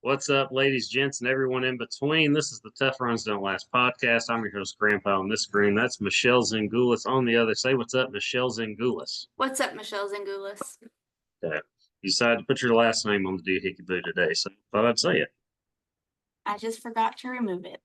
What's up, ladies, gents, and everyone in between? This is the Tough Runs Don't Last podcast. I'm your host, Grandpa, on this screen. That's Michelle Zingoulis on the other. Say what's up, Michelle Zingoulis. What's up, Michelle Zingoulis? Okay. You decided to put your last name on the doohickey boo today, so I thought I'd say it. I just forgot to remove it.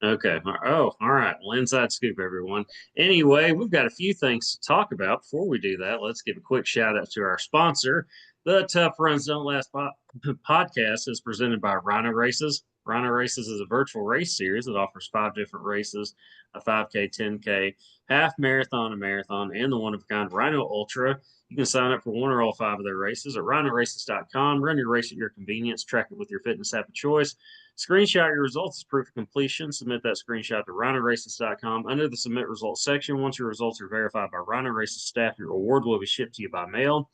Okay. Oh, all right. Well, inside scoop, everyone. Anyway, we've got a few things to talk about. Before we do that, let's give a quick shout out to our sponsor. The Tough Runs Don't Last podcast is presented by Rhino Races. Rhino Races is a virtual race series that offers 5 different races: a 5K, 10K, half marathon, a marathon, and the one-of-a-kind Rhino Ultra. You can sign up for one or all 5 of their races at rhinoraces.com. Run your race at your convenience. Track it with your fitness app of choice. Screenshot your results as proof of completion. Submit that screenshot to rhinoraces.com under the submit results section. Once your results are verified by Rhino Races staff, your award will be shipped to you by mail.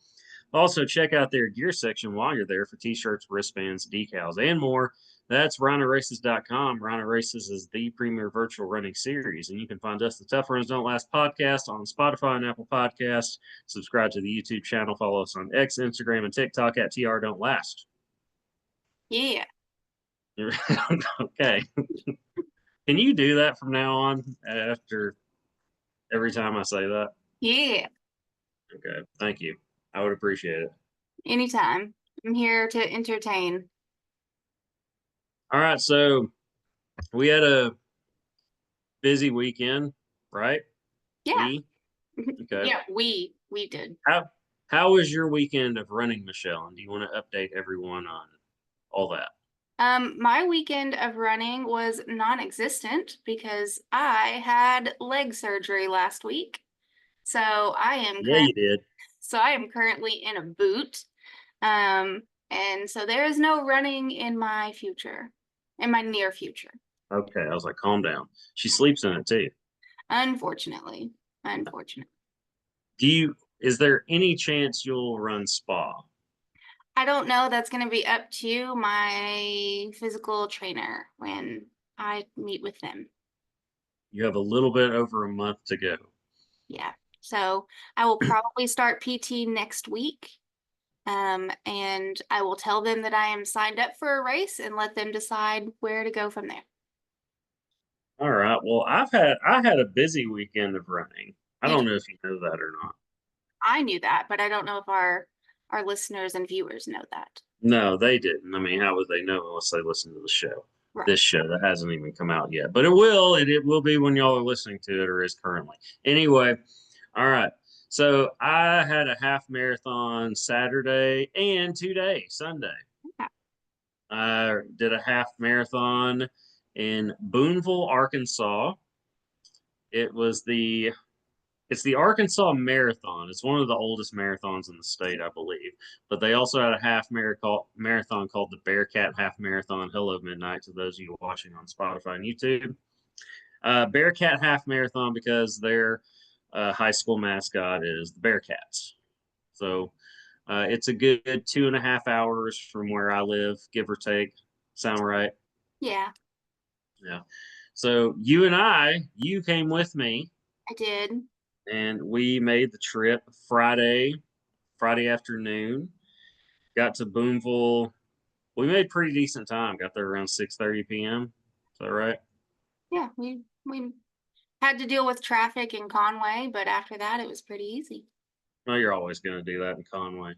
Also, check out their gear section while you're there for t-shirts, wristbands, decals, and more. That's rhinoraces.com. Rhino Races is the premier virtual running series, and you can find us, the Tough Runs Don't Last podcast, on Spotify and Apple Podcasts. Subscribe to the YouTube channel. Follow us on X, Instagram, and TikTok at TR Don't Last. Yeah. Okay. Can you do that from now on after every time I say that? Yeah. Okay. Thank you. I would appreciate it. Anytime. I'm here to entertain. All right. So we had a busy weekend, right? Yeah. Okay. Yeah, we did. How was your weekend of running, Michelle? And do you want to update everyone on all that? My weekend of running was non-existent because I had leg surgery last week. So You did. So I am currently in a boot. And so there is no running in my near future. Okay. I was like, calm down. She sleeps in it too. Unfortunately. Is there any chance you'll run spa? I don't know. That's going to be up to my physical trainer when I meet with them. You have a little bit over a month to go. Yeah. So I will probably start PT next week. And I will tell them that I am signed up for a race and let them decide where to go from there. All right. Well, I had a busy weekend of running. I don't know if you know that or not. I knew that, but I don't know if our listeners and viewers know that. No, they didn't. I mean, how would they know unless they listen to the show? Right. This show that hasn't even come out yet, but it will. It will be when y'all are listening to it, or is currently. Anyway, all right. So I had a half marathon Saturday and 2 days Sunday. Yeah. I did a half marathon in Booneville, Arkansas. It's the Arkansas Marathon. It's one of the oldest marathons in the state, I believe. But they also had a half marathon called the Bearcat Half Marathon. Hello, midnight, to those of you watching on Spotify and YouTube. Bearcat Half Marathon because their high school mascot is the Bearcats. So it's a good 2.5 hours from where I live, give or take. Sound right? Yeah. Yeah. So you came with me. I did. And we made the trip Friday afternoon. Got to Booneville. We made pretty decent time. Got there around 6:30 p.m. Is that right? Yeah, we had to deal with traffic in Conway, but after that, it was pretty easy. Well, you're always going to do that in Conway,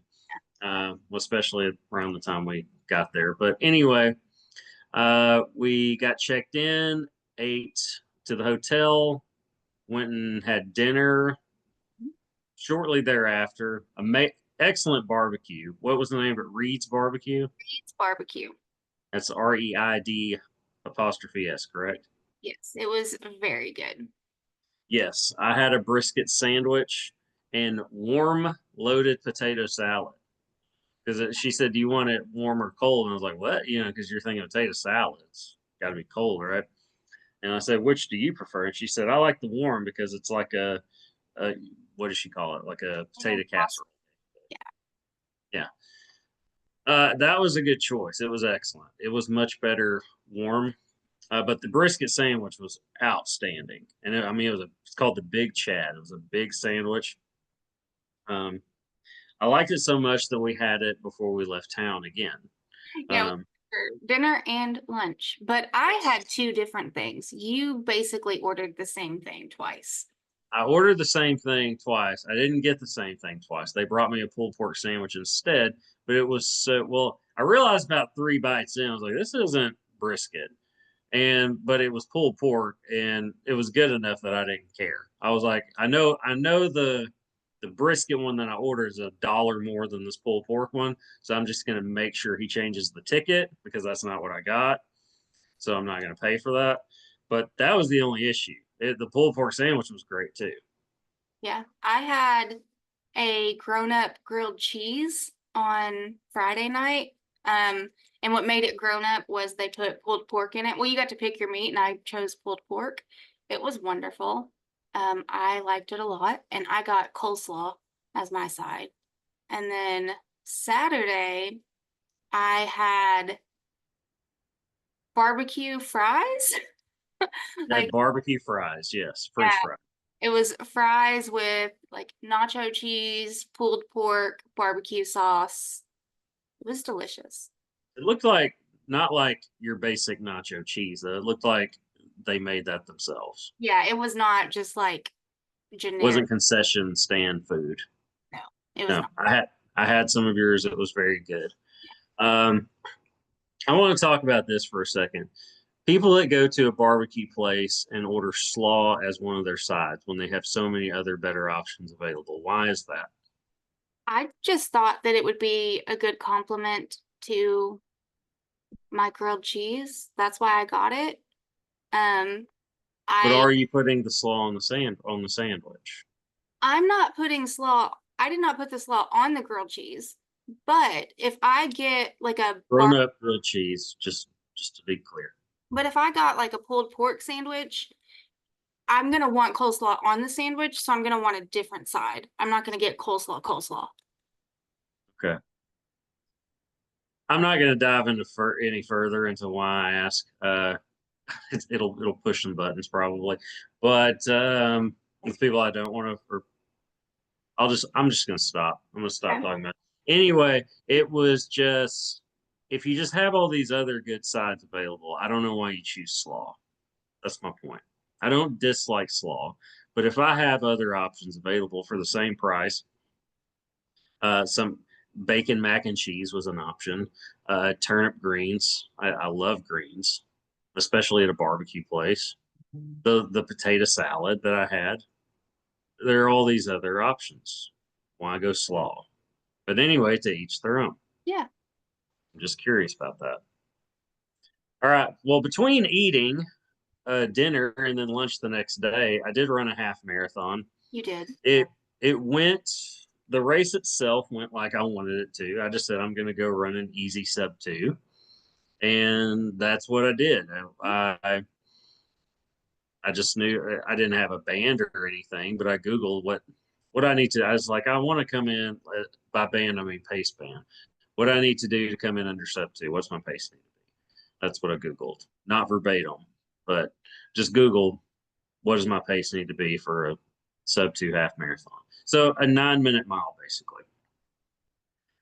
especially around the time we got there. But anyway, we got checked in, ate to the hotel, went and had dinner. Shortly thereafter, excellent barbecue. What was the name of it? Reed's Barbecue? Reed's Barbecue. That's REID''S, correct? Yes, it was very good. Yes, I had a brisket sandwich and warm loaded potato salad. Because she said, "Do you want it warm or cold?" And I was like, "What?" Because you're thinking potato salad. It's got to be cold, right? And I said, "Which do you prefer?" And she said, "I like the warm because it's like a what does she call it? Like a potato casserole." Yeah. That was a good choice. It was excellent. It was much better warm. But the brisket sandwich was outstanding. And it's called the Big Chad. It was a big sandwich. I liked it so much that we had it before we left town again. Yeah, for dinner and lunch, but I had two different things. You basically ordered the same thing twice. I ordered the same thing twice. I didn't get the same thing twice. They brought me a pulled pork sandwich instead, but it was so well. I realized about 3 bites in, I was like, this isn't brisket, but it was pulled pork, and it was good enough that I didn't care. I was like, I know the brisket one that I ordered is $1 more than this pulled pork one, so I'm just gonna make sure he changes the ticket because that's not what I got. So I'm not gonna pay for that. But that was the only issue. The pulled pork sandwich was great too. Yeah, I had a grown-up grilled cheese on Friday night. And what made it grown up was they put pulled pork in it. Well, you got to pick your meat, and I chose pulled pork. It was wonderful. I liked it a lot, and I got coleslaw as my side. And then Saturday, I had barbecue fries. That Like, barbecue fries, yes, yeah, French fries. it was fries with like nacho cheese, pulled pork, barbecue sauce. It was delicious. It looked like not like your basic nacho cheese, though. It looked like they made that themselves. Yeah, it was not just like It generic. wasn't concession stand food. No, it was No, not. I had some of yours. It was very good. Um, I want to talk about this for a second. People that go to a barbecue place and order slaw as one of their sides when they have so many other better options available. Why is that? I just thought that it would be a good compliment to my grilled cheese. That's why I got it. Um, But I are you putting the slaw on the sandwich? I'm not putting slaw. I did not put the slaw on the grilled cheese. But if I get like a Grown up grilled cheese, just to be clear. but if I got like a pulled pork sandwich, I'm gonna want coleslaw on the sandwich, so I'm gonna want a different side. I'm not gonna get coleslaw. Okay. I'm not going to dive into any further into why I ask. It'll push some buttons probably, but with people I don't want to, or I'm just going to stop. I'm going to stop Okay. talking about it. Anyway, it was just if you just have all these other good sides available, I don't know why you choose slaw. That's my point. I don't dislike slaw, but if I have other options available for the same price, some bacon mac and cheese was an option. Turnip greens. I love greens, especially at a barbecue place. The potato salad that I had. There are all these other options. Why go slaw? But anyway, to each their own. Yeah, I'm just curious about that. All right. Well, between eating dinner and then lunch the next day, I did run a half marathon. you did. It went the race itself went like I wanted it to. I just said I'm going to go run an easy sub 2, and that's what I did. I just knew I didn't have a band or anything, but I googled what I need to. I was like, I want to come in by band. I mean pace band. What I need to do to come in under sub 2? What's my pace need to be? That's what I googled, not verbatim, but just Google what does my pace need to be for a sub 2 half marathon. So a 9-minute mile basically.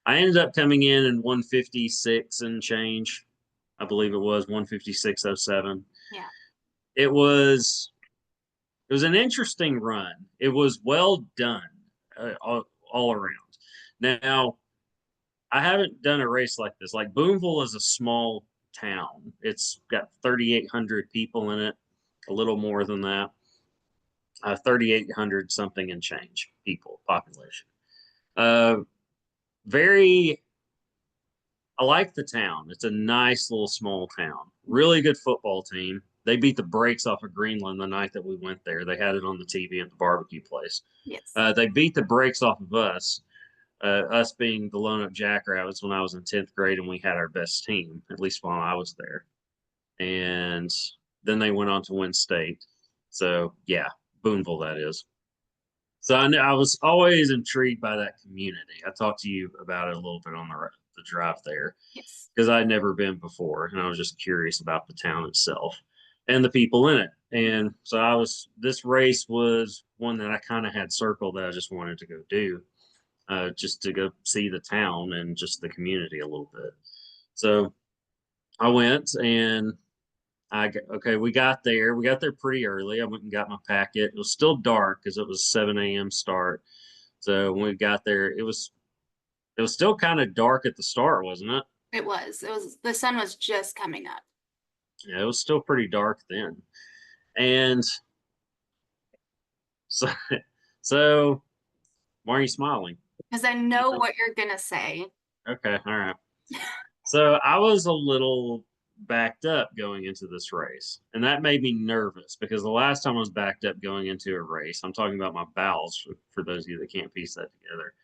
I ended up coming in 156 and change. I believe it was 156.07. Yeah. It was it was an interesting run. It was well done all around. Now, I haven't done a race like this. Like Booneville is a small town. It's got 3,800 people in it, a little more than that. 3,800 something and change people population. Uh, very I like the town. It's a nice little small town. Really good football team. They beat the brakes off of Greenland the night that we went there. They had it on the TV at the barbecue place. Yes. They beat the brakes off of us being the Lone Oak Jackrabbits when I was in 10th grade, and we had our best team, at least while I was there. And then they went on to win state. So, yeah, Booneville, that is. So I was always intrigued by that community. I talked to you about it a little bit on the drive there Yes. because I'd never been before, and I was just curious about the town itself and the people in it. And so this race was one that I kind of had circled that I just wanted to go do, just to go see the town and just the community a little bit. So I went and okay, we got there. We got there pretty early. I went and got my packet. It was still dark because it was 7 a.m. start. So when we got there, it was still kind of dark at the start, wasn't it? It was the sun was just coming up. Yeah, it was still pretty dark then. And so, so why are you smiling? Because I know what you're gonna say. Okay, all right. So I was a little backed up going into this race, and that made me nervous because the last time I was backed up going into a race, I'm talking about my bowels for those of you that can't piece that together.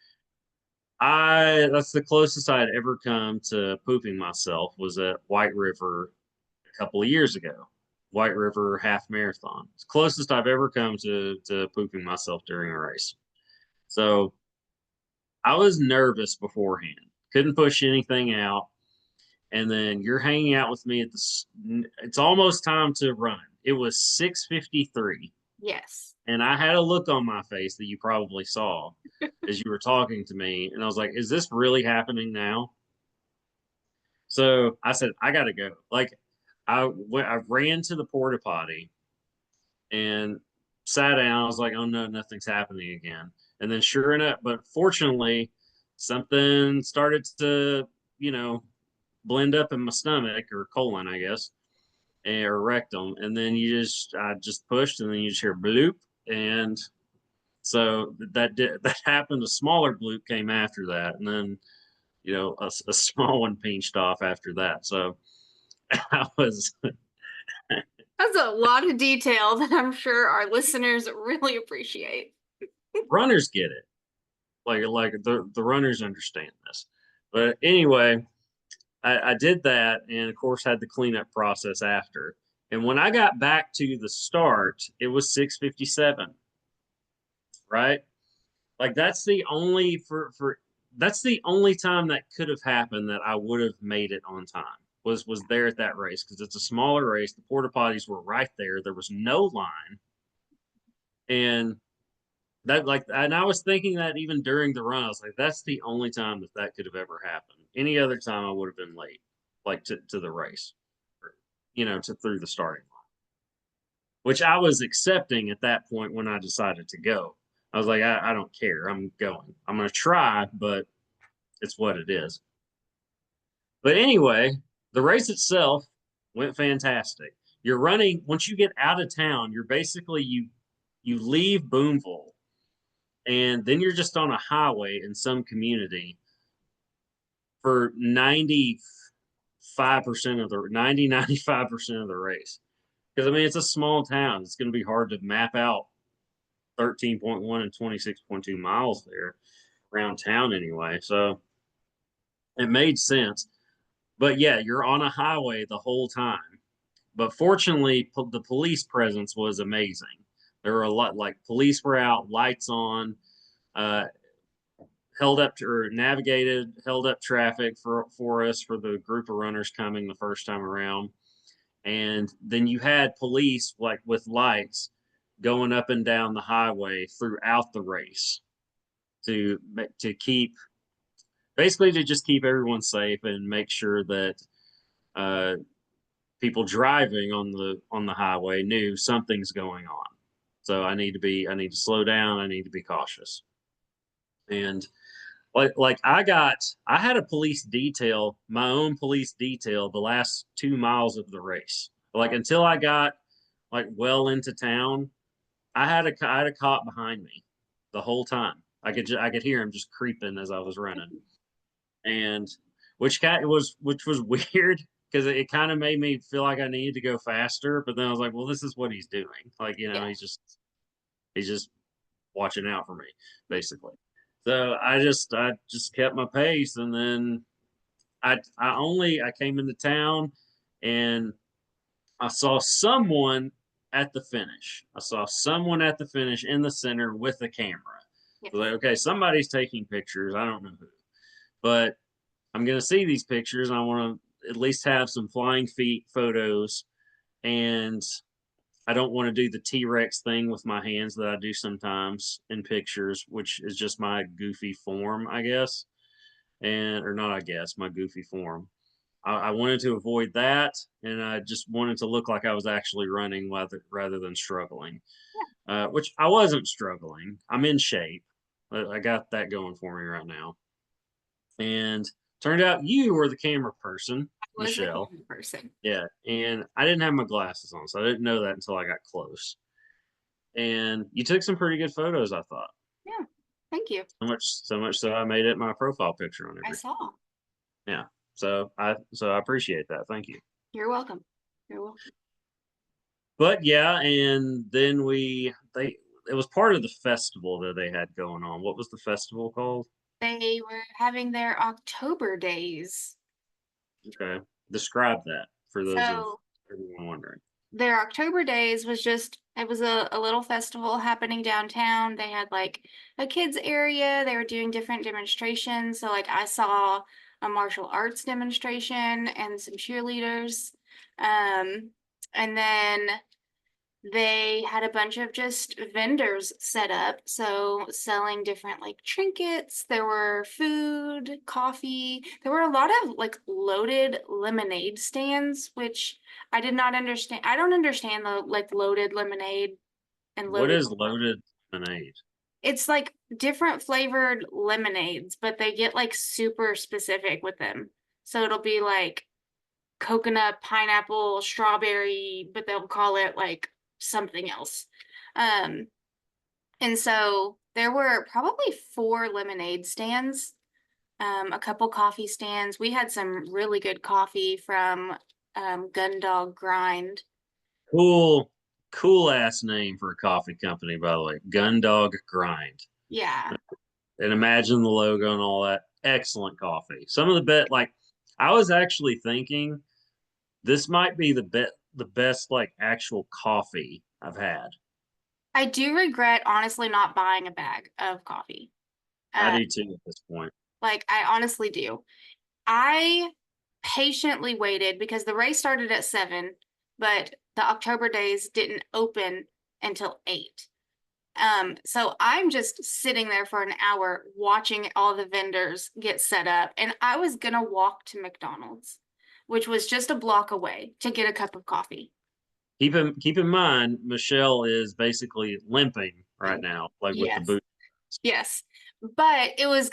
I That's the closest I had ever come to pooping myself was at White River a couple of years ago. White River Half Marathon. It's the closest I've ever come to pooping myself during a race. So I was nervous beforehand. Couldn't push anything out. And then you're hanging out with me at it's almost time to run. It was 6:53, Yes. and I had a look on my face that you probably saw as you were talking to me, and I was like, is this really happening now? So I said, I gotta go. Like I ran to the porta potty and sat down. I was like, oh no, nothing's happening again. And then sure enough, but fortunately, something started to, you know, blend up in my stomach or colon, I guess, or rectum. And then I just pushed, and then you just hear bloop. And so that happened. A smaller bloop came after that. And then, a small one pinched off after that. So I was, That's a lot of detail that I'm sure our listeners really appreciate. runners get it. Like the runners understand this. But anyway, I did that, and of course had the cleanup process after. And when I got back to the start, it was 6:57, right? Like that's the only time that could have happened that I would have made it on time was there at that race because it's a smaller race. The porta potties were right there. There was no line, and and I was thinking that even during the run, I was like, that's the only time that could have ever happened. Any other time, I would have been late, like to the race, or, to through the starting line, which I was accepting at that point when I decided to go. I was like, I don't care. I'm going. I'm going to try, but it's what it is. But anyway, the race itself went fantastic. You're running once you get out of town. You're basically you leave Booneville, and then you're just on a highway in some community for 95% of the 95% of the race. Because I mean, it's a small town. It's going to be hard to map out 13.1 and 26.2 miles there around town anyway. So it made sense. But yeah, you're on a highway the whole time. But fortunately, the police presence was amazing. There were a lot, like police were out, lights on, uh, held up or navigated, held up traffic for us for the group of runners coming the first time around. And then you had police like with lights going up and down the highway throughout the race to to keep basically to just keep everyone safe and make sure that uh, people driving on the highway knew something's going on. So I need to slow down. I need to be cautious. And I had a police detail, my own police detail, the last 2 miles of the race. Like until I got like well into town, I had a cop behind me the whole time. I could hear him just creeping as I was running, and which was weird because it kind of made me feel like I needed to go faster. But then I was like, well, this is what he's doing. Like Yeah. he's just watching out for me, basically. So I just kept my pace, and then I came into town, and I saw someone at the finish. I saw someone at the finish in the center with a camera. Yes. Like, okay, somebody's taking pictures. I don't know who, but I'm going to see these pictures. And I want to at least have some flying feet photos. And I don't want to do the T-Rex thing with my hands that I do sometimes in pictures, which is just my goofy form, I guess. Or not, I guess, my goofy form. I wanted to avoid that, and I just wanted to look like I was actually running rather than struggling. Which I wasn't struggling. I'm in shape. I got that going for me right now. And turned out you were the camera person, I was the Michelle. camera person. Yeah, and I didn't have my glasses on, so I didn't know that until I got close. And you took some pretty good photos, I thought. Yeah, thank you. So much so I made it my profile picture on I everything. saw. Yeah. So I appreciate that. Thank you. You're welcome. You're welcome. But yeah, and then they it was part of the festival that they had going on. What was the festival called? They were having their October days. Okay. Describe that for those of So everyone wondering. their October days was just, it was a little festival happening downtown. They had like a kids area. They were doing different demonstrations. So like I saw a martial arts demonstration and some cheerleaders. Um, and then they had a bunch of just vendors set up, so selling different like trinkets. There were food, coffee. There were a lot of like loaded lemonade stands, which I did not understand. I don't understand the like loaded lemonade and What loaded. is loaded lemonade? It's like different flavored lemonades, but they get like super specific with them. So it'll be like coconut, pineapple, strawberry, but they'll call it like something else. Um, and so there were probably four lemonade stands, a couple coffee stands. We had some really good coffee from Gundog Grind. Cool, cool ass name for a coffee company, by the way. Gundog Grind. Yeah, And imagine the logo and all that. Excellent coffee. Some of the like I was actually thinking this might be the best like actual coffee I've had. I do regret honestly not buying a bag of coffee. I Uh, do too at this point. like I honestly do. I patiently waited because the race started at 7, but the October days didn't open until 8. So I'm just sitting there for an hour watching all the vendors get set up, and I was gonna walk to McDonald's, which was just a block away, to get a cup of coffee. Keep in mind, Michelle is basically limping right now, like with the Yes. boot. Yes. But it was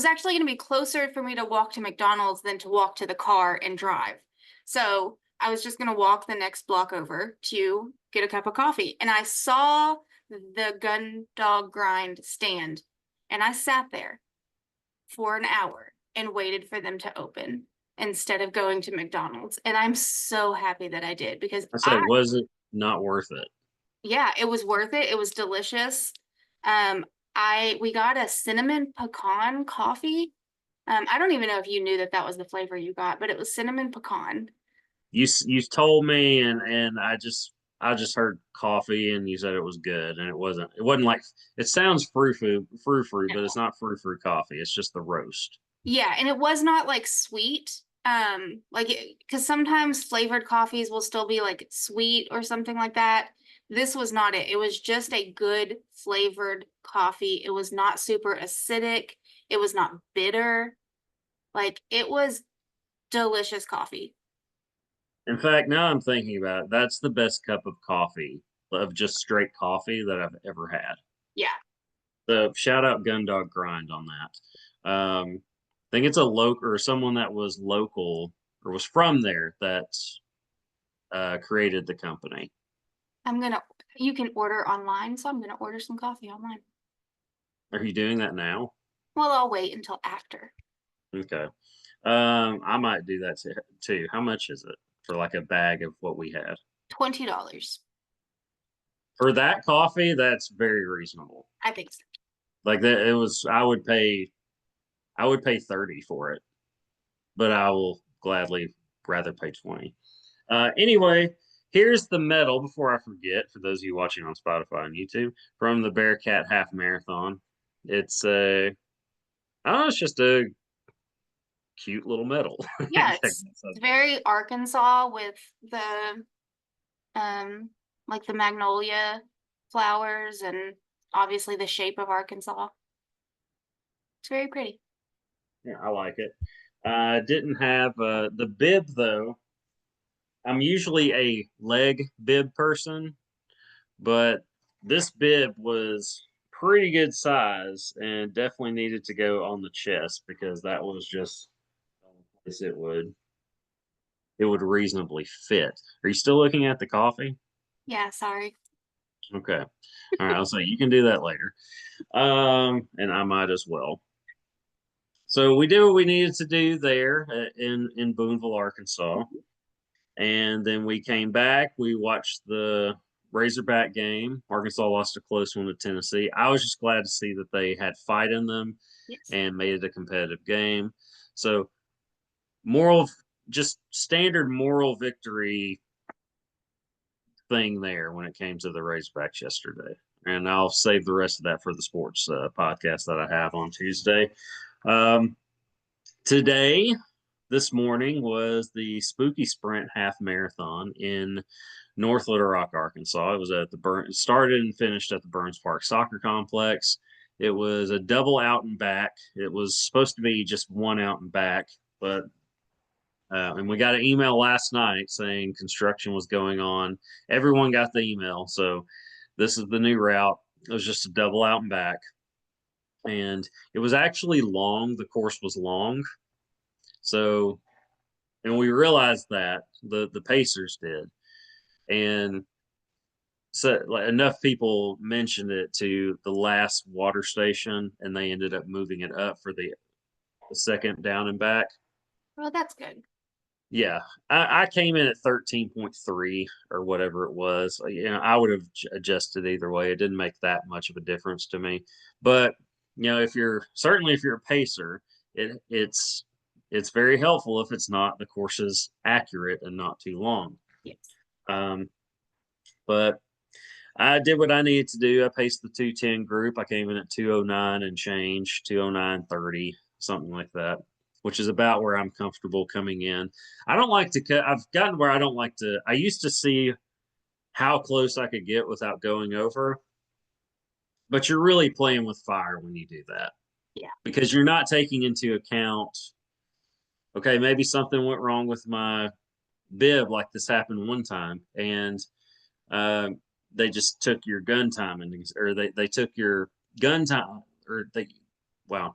actually gonna be closer for me to walk to McDonald's than to walk to the car and drive. So I was just gonna walk the next block over to get a cup of coffee. And I saw the Gun Dog Grind stand, and I sat there for an hour and waited for them to open instead of going to McDonald's. And I'm so happy that I did because I say, was it not worth it? yeah, it was worth it. It was delicious. Um, we got a cinnamon pecan coffee. I don't even know if you knew that that was the flavor you got, but it was cinnamon pecan. You told me, and I just heard coffee, and you said it was good, and it wasn't like it sounds frou frou, but it's No. not frou frou coffee. It's just the roast. Yeah, and it was not like sweet. Like because sometimes flavored coffees will still be like sweet or something like that. This was not it. It was just a good flavored coffee. It was not super acidic. It was not bitter. Like it was delicious coffee. In fact, now I'm thinking about it, that's the best cup of coffee of just straight coffee that I've ever had. Yeah. So shout out Gundog Grind on that. I think it's a local or someone that was local or was from there that created the company. You can order online, so I'm gonna order some coffee online. Are you doing that now? Well, I'll wait until after. Okay. I might do that too. How much is it for like a bag of what we had? $20. For that coffee, that's very reasonable. I think so. Like that it was I would pay 30 for it, but I will gladly rather pay 20. Anyway, here's the medal before I forget for those of you watching on Spotify and YouTube from the Bearcat Half Marathon. It's a I don't know, it's just a cute little medal. Yeah, it's very Arkansas with the um like the magnolia flowers and obviously the shape of Arkansas. It's very pretty. Yeah, I like it. I didn't have the bib though. I'm usually a leg bib person, but this bib was pretty good size and definitely needed to go on the chest because that was just the only place it would reasonably fit. Are you still looking at the coffee? Yeah, sorry. Okay. All right, I'll say you can do that later. And I might as well. So we did what we needed to do there in Booneville, Arkansas, and then we came back. We watched the Razorback game. Arkansas lost a close one to Tennessee. I was just glad to see that they had fight in them Yes. and made it a competitive game. So moral, just standard moral victory thing there when it came to the Razorbacks yesterday. And I'll save the rest of that for the sports podcast that I have on Tuesday. Um, Today, this morning, was the Spooky Sprint Half Marathon in North Little Rock, Arkansas. It was at the started and finished at the Burns Park Soccer Complex. It was a double out and back. It was supposed to be just one out and back, but and we got an email last night saying construction was going on. Everyone got the email, so this is the new route. It was just a double out and back, and it was actually long. The course was long, so and we realized that the Pacers did, and so like, enough people mentioned it to the last water station, and they ended up moving it up for the second down and back. Well, that's good. Yeah, I came in at 13.3 or whatever it was. I would have adjusted either way. It didn't make that much of a difference to me. But if you're certainly if you're a pacer, it's very helpful if it's not the course is accurate and not too long. Yes. Um, but I did what I needed to do. I paced the 210 group. I came in at 209 and change, 209.30, something like that, which is about where I'm comfortable coming in. I don't like to cut. I've gotten where I don't like to. I used to see how close I could get without going over, but you're really playing with fire when you do that Yeah. because you're not taking into account, okay, maybe something went wrong with my bib, like this happened one time, and they just took your gun time or they took your gun time or wow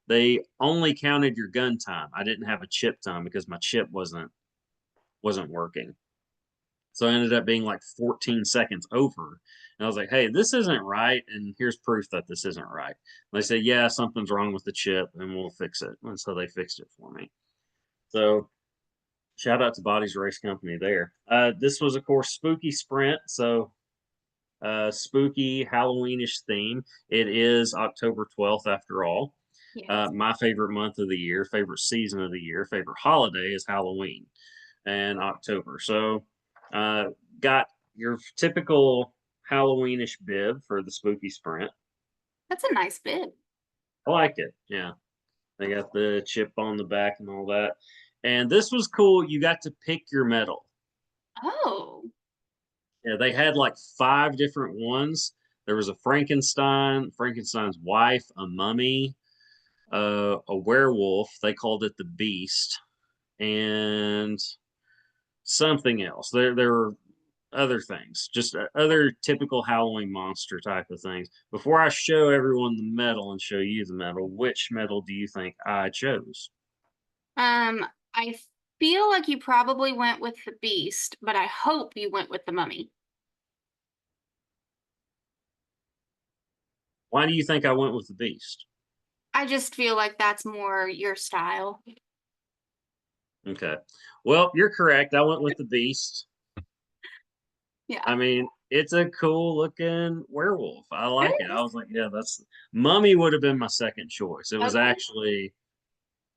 they only counted your gun time. I didn't have a chip time because my chip wasn't working, so I ended up being like 14 seconds over, and I was like, hey, this isn't right, and here's proof that this isn't right. And they said, yeah, something's wrong with the chip and we'll fix it, and so they fixed it for me. So shout out to Body's Race Company there. This was of course spooky sprint, so spooky Halloweenish theme. It is October 12th after all. Yes. My favorite month of the year, favorite season of the year, favorite holiday is Halloween and October. So, uh, got your typical Halloweenish bib for the spooky sprint. That's a nice bib. I like it. Yeah. They got the chip on the back and all that. And this was cool. You got to pick your medal. Oh. Yeah, they had like five different ones. There was a Frankenstein's wife, a mummy, a werewolf. They called it the Beast, and something else. There were other things, just other typical Halloween monster type of things. Before I show everyone the medal and show you the medal, which medal do you think I chose? I feel like you probably went with the beast, but I hope you went with the mummy. Why do you think I went with the Beast? I just feel like that's more your style. Okay. Well, you're correct. I went with the Beast. Yeah. I mean, it's a cool looking werewolf. I It like it. I is. was like, yeah, that's Mummy would have been my second choice. Okay.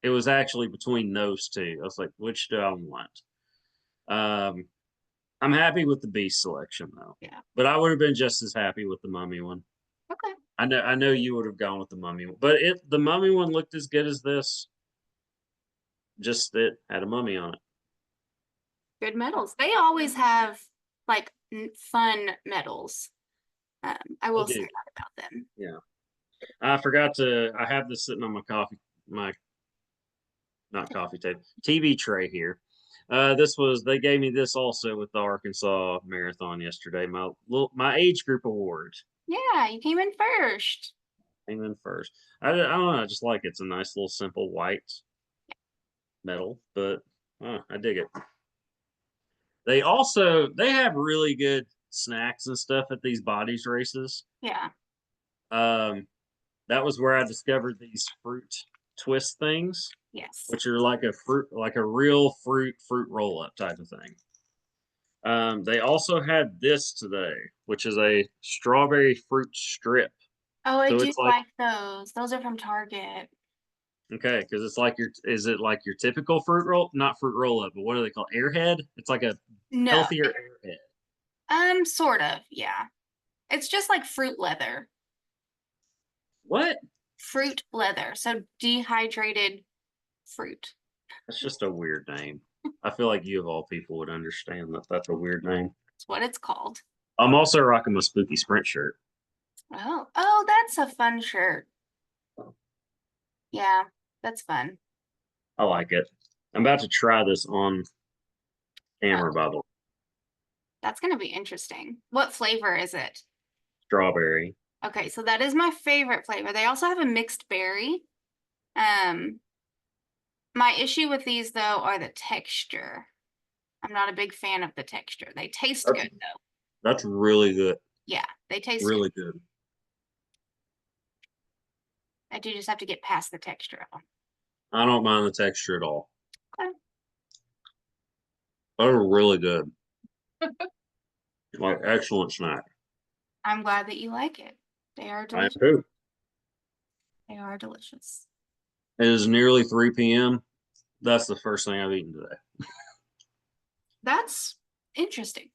It was actually between those two. I was like, which do I want? Um, I'm happy with the Beast selection though, Yeah. but I would have been just as happy with the Mummy one. Okay. I know you would have gone with the Mummy one, but if the Mummy one looked as good as this, just it had a mummy on it. Good medals. They always have like fun medals. I They will say do. that about them. Yeah. I forgot to. I have this sitting on my not coffee table, TV tray here. They gave me this also with the Arkansas Marathon yesterday. My age group award Yeah, you came in first. came in first. I don't know. I just like it. It's a nice little simple white metal, but I dig it. They have really good snacks and stuff at these bodies races. Yeah. Um, that was where I discovered these fruit twist things, Yes. which are like a real fruit roll up type of thing. They also had this today, which is a strawberry fruit strip. Oh, I So do it's like like those. Those are from Target. okay, because it's like is it like your typical fruit roll? Not fruit roll up, but what are they called? Airhead. It's like a No. healthier airhead. Sort of, yeah. It's just like fruit leather. What? Fruit leather. So dehydrated fruit. That's just a weird name. I feel like you of all people would understand that that's a weird name. That's what it's called. I'm also rocking my spooky sprint shirt. Oh, that's a fun shirt. Yeah, that's fun. I like it. I'm about to try this on camera, Oh, by the way. that's gonna be interesting. What flavor is it? Strawberry. Okay, so that is my favorite flavor. They also have a mixed berry. Um, my issue with these though are the texture. I'm not a big fan of the texture. They taste That's good though. that's really good. Yeah, they taste good. Really good. I do just have to get past the texture of them. I don't mind the texture at all. Okay. They're really good. Like excellent snack. I'm glad that you like it. They are I am delicious. too. They are delicious. It is nearly 3 p.m. That's the first thing I've eaten today. That's interesting.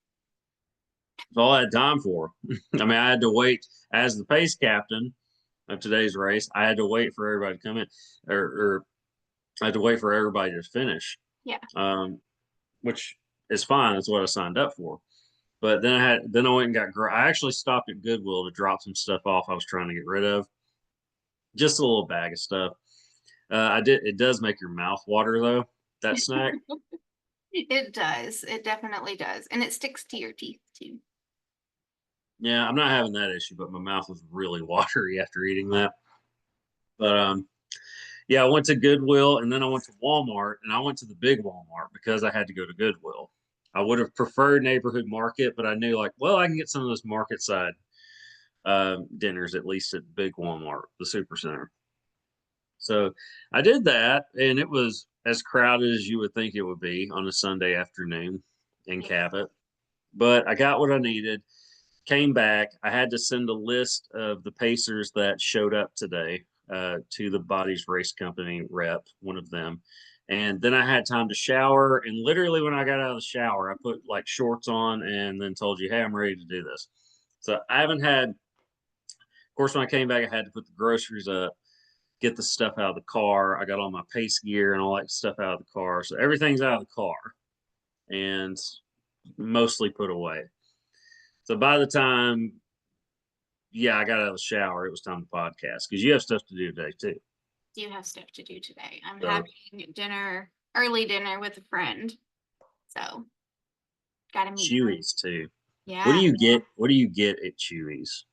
That's all I had time for. I mean, I had to wait as the pace captain of today's race. I had to wait for everybody to come in, or I had to wait for everybody to finish, Yeah. which is fine. That's what I signed up for. But then I went and I actually stopped at Goodwill to drop some stuff off I was trying to get rid of. Just a little bag of stuff. It does make your mouth water though, that snack. It does. It definitely does. And it sticks to your teeth too. Yeah, I'm not having that issue, but my mouth was really watery after eating that. But yeah, I went to Goodwill and then I went to Walmart and I went to the big Walmart because I had to go to Goodwill. I would have preferred neighborhood market, but I knew like, well, I can get some of those market side dinners at least at the big Walmart, the super center. So I did that, and it was as crowded as you would think it would be on a Sunday afternoon in Yeah. Cabot. But I got what I needed. Came back. I had to send a list of the Pacers that showed up today to the Bodies Race Company rep, one of them. And then I had time to shower. And literally, when I got out of the shower, I put like shorts on and then told you, hey, I'm ready to do this. So I haven't had, of course, when I came back, I had to put the groceries up, get the stuff out of the car. I got all my pace gear and all that stuff out of the car. So everything's out of the car and mostly put away. So by the time, yeah, I got out of the shower, it was time to podcast because you have stuff to do today too. Do you have stuff to do today? I'm So having dinner, early dinner with a friend. So gotta meet. Chewy's too. What do Yeah. you get? What do you get at Chewy's?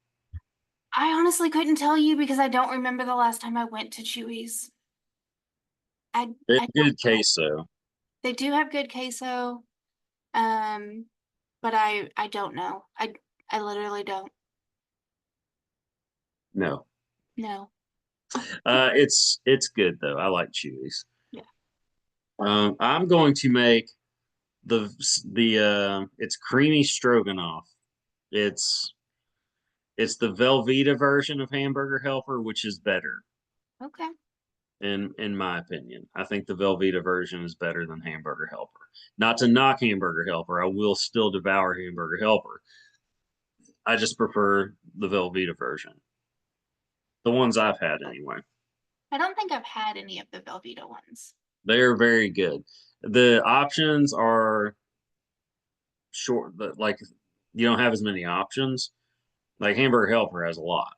I honestly couldn't tell you because I don't remember the last time I went to Chewy's. They I have don't good queso. they do have good queso. Um, but I don't know. I literally don't No, know. it's good though. I like Chewy's. Yeah. I'm going to make it's creamy stroganoff. It's it's the Velveeta version of Hamburger Helper, which is better Okay. in my opinion. I think the Velveeta version is better than Hamburger Helper. Not to knock Hamburger Helper, I will still devour Hamburger Helper. I just prefer the Velveeta version. The ones I've had anyway. I don't think I've had any of the Velveeta ones. They're very good. The options are short, but like you don't have as many options. Like Hamburger Helper has a lot,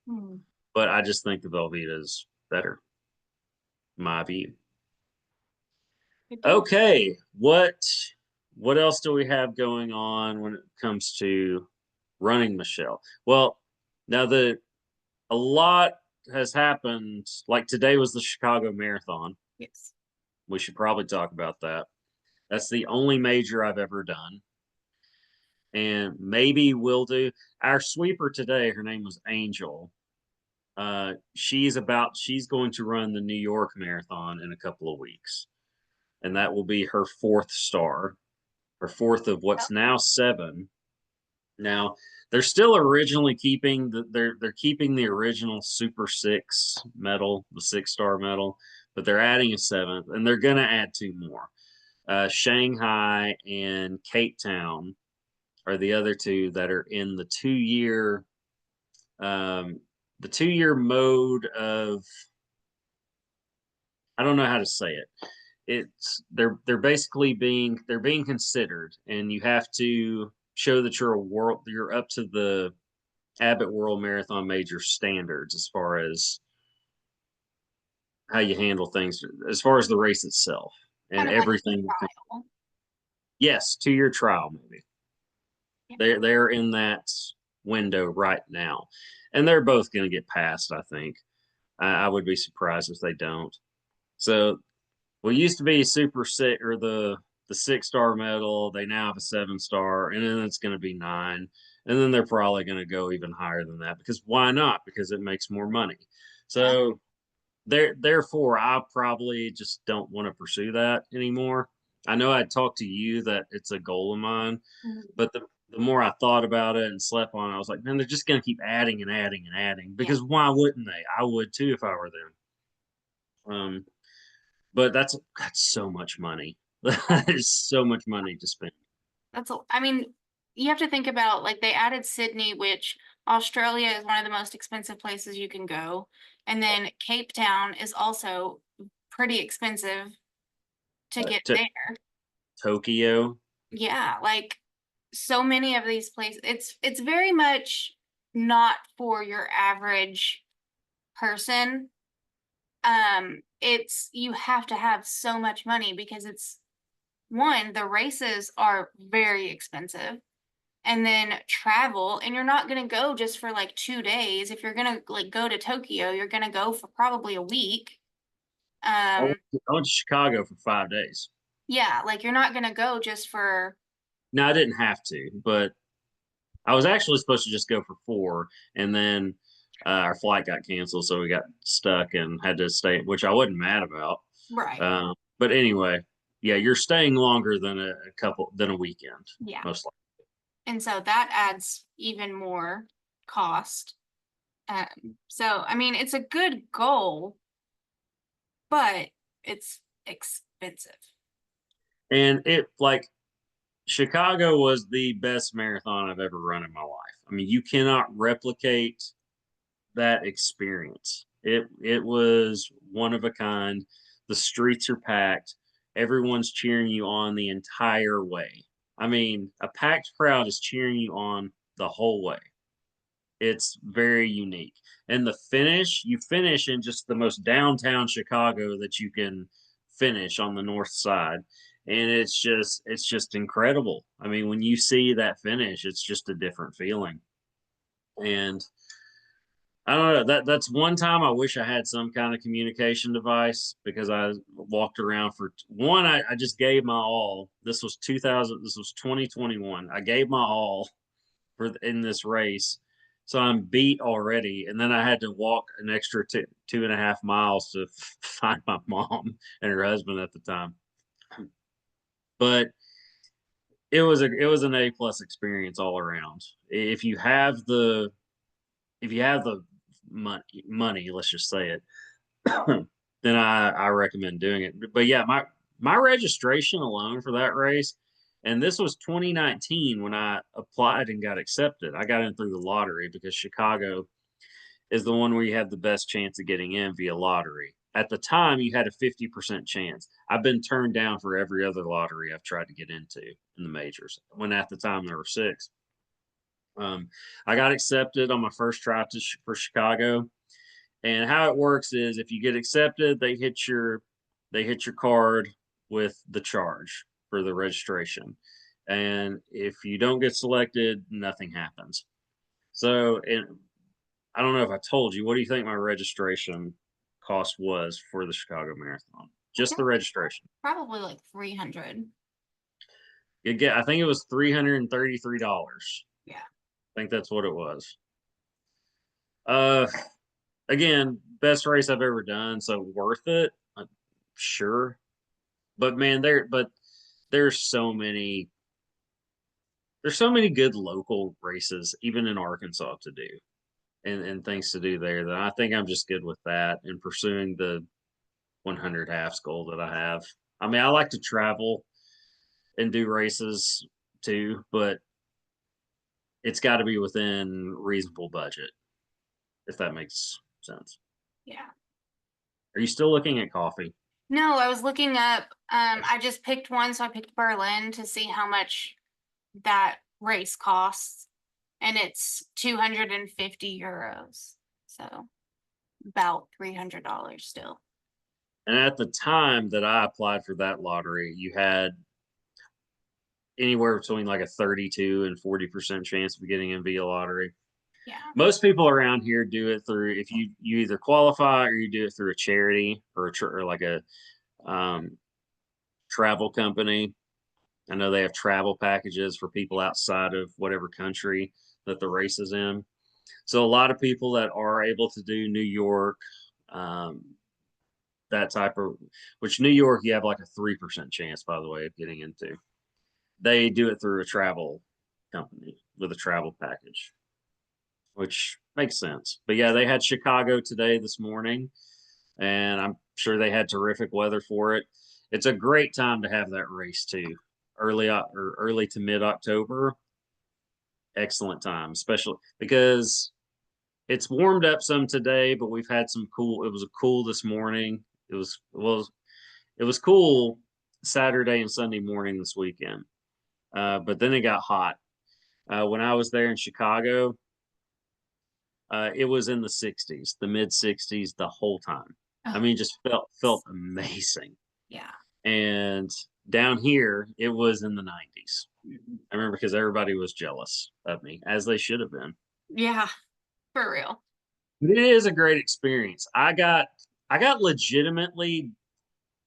Hmm. but I just think the Velveeta is better, in my view. Okay, what else do we have going on when it comes to running, Michelle? Well, now the a lot has happened. Like today was the Chicago Marathon. Yes. We should probably talk about that. That's the only major I've ever done. And maybe we'll do our sweeper today. Her name was Angel. She's going to run the New York Marathon in a couple of weeks. And that will be her fourth star, her fourth of Yep. what's now seven. Now they're still originally keeping they're keeping the original Super Six medal, the 6-star medal, but they're adding a seventh, and they're gonna add two more. Shanghai and Cape Town are the other two that are in um, the 2 year mode of, I don't know how to say it. It's they're basically they're being considered, and you have to show that you're up to the Abbott World Marathon Major standards as far as how you handle things, as far as the race itself and Kind of like a everything. trial. Yes, 2 year trial maybe. Yeah. They're in that window right now, and they're both going to get passed. I think. I would be surprised if they don't. So we used to be Super Six or the 6-star medal. They now have a 7-star, and then it's going to be 9, and then they're probably going to go even higher than that because why not? Because it makes more money. Yeah. So therefore, I probably just don't want to pursue that anymore. I know I talked to you that it's a goal of mine, Mhm. but the more I thought about it and slept on it, I was like, man, they're just going to keep adding and adding and adding Yeah. because why wouldn't they? I would too if I were them. But that's so much money. There's so much money to spend. I mean, you have to think about like they added Sydney, which Australia is one of the most expensive places you can go. And then Cape Town is also pretty expensive to get To there. Tokyo. Yeah, like so many of these places, it's very much not for your average person. It's you have to have so much money because it's one, the races are very expensive. And then travel, and you're not gonna go just for like 2 days. If you're gonna like go to Tokyo, you're gonna go for probably a week. Um, I went to Chicago for 5 days. yeah, like you're not gonna go just for No, I didn't have to, but I was actually supposed to just go for 4, and then our flight got canceled, so we got stuck and had to stay, which I wasn't mad about. right. But anyway, yeah, you're staying longer than a weekend, Yeah. most likely. And so that adds even more cost. So I mean, it's a good goal, but it's expensive. And it like Chicago was the best marathon I've ever run in my life. I mean, you cannot replicate that experience. It was one of a kind. The streets are packed. Everyone's cheering you on the entire way. I mean, a packed crowd is cheering you on the whole way. It's very unique. And the finish, you finish in just the most downtown Chicago that you can finish on the north side. And it's just incredible. I mean, when you see that finish, it's just a different feeling. And I don't know. That's one time I wish I had some kind of communication device because I walked around for one. I just gave my all. This was 2000. This was 2021. I gave my all in this race, so I'm beat already. And then I had to walk an extra 2.5 miles to find my mom and her husband at the time. But it was an A+ experience all around. If you have the money, let's just say it, then I recommend doing it. But yeah, my registration alone for that race, and this was 2019 when I applied and got accepted. I got in through the lottery because Chicago is the one where you have the best chance of getting in via lottery. At the time, you had a 50% chance. I've been turned down for every other lottery I've tried to get into in the majors, when at the time there were 6. Um, I got accepted on my first try for Chicago, and how it works is if you get accepted, they hit your card. with the charge for the registration. And if you don't get selected, nothing happens. So, and I don't know if I told you, what do you think my registration cost was for the Chicago Marathon? I Just the think registration. probably like 300. I think it was $333. Yeah. I think that's what it was. Uh, Again, best race I've ever done, so worth it. Sure, but man, there's so many good local races, even in Arkansas, to do and things to do there that I think I'm just good with that and pursuing the 100 halves goal that I have. I mean, I like to travel and do races too, but it's got to be within reasonable budget, if that makes sense. Yeah. Are you still looking at coffee? No, I was looking up, I just picked one, so I picked Berlin to see how much that race costs. And it's 250 euros. So about $300 still. And at the time that I applied for that lottery, you had anywhere between like a 32 and 40% chance of getting in via lottery. Yeah. Most people around here do it through, if you either qualify or you do it through a charity or like a um, travel company. I know they have travel packages for people outside of whatever country that the race is in. So a lot of people that are able to do New York, um, that type of, which New York, you have like a 3% chance, by the way, of getting into. They do it through a travel company with a travel package, which makes sense. But yeah, they had Chicago today this morning, and I'm sure they had terrific weather for it. It's a great time to have that race too. Early to mid October, excellent time, especially because it's warmed up some today, but we've had some cool. It was cool this morning. It was cool Saturday and Sunday morning this weekend, but then it got hot. When I was there in Chicago, it was in the 60s, the mid 60s, the whole time. I Oh, mean, just felt amazing. yeah. And down here, it was in the 90s. I remember because everybody was jealous of me, as they should have been. Yeah, for real. But it is a great experience. I got legitimately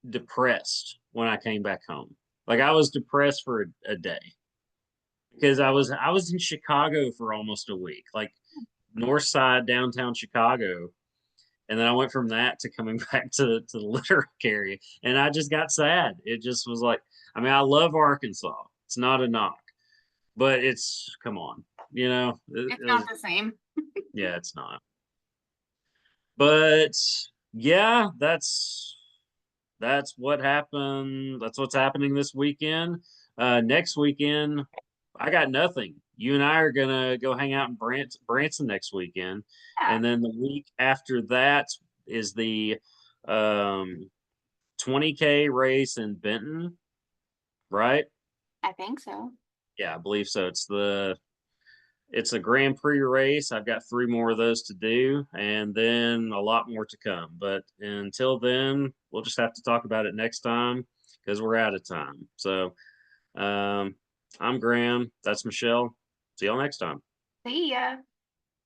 depressed when I came back home. Like I was depressed for a day because I was in Chicago for almost a week, like North Side, downtown Chicago, and then I went from that to coming back to the Little area, and I just got sad. It just was like, I mean, I love Arkansas. It's not a knock, but it's come on, It's it not was, the same. yeah, it's not. But yeah, that's what happened. That's what's happening this weekend. Next weekend, I got nothing. You and I are gonna go hang out in Branson next weekend, Yeah, and then the week after that is the um, 20K race in Benton, right? I think so. Yeah, I believe so. It's a Grand Prix race. I've got 3 more of those to do, and then a lot more to come. But until then, we'll just have to talk about it next time because we're out of time. So um, I'm Graham. That's Michelle. See y'all next time. See ya.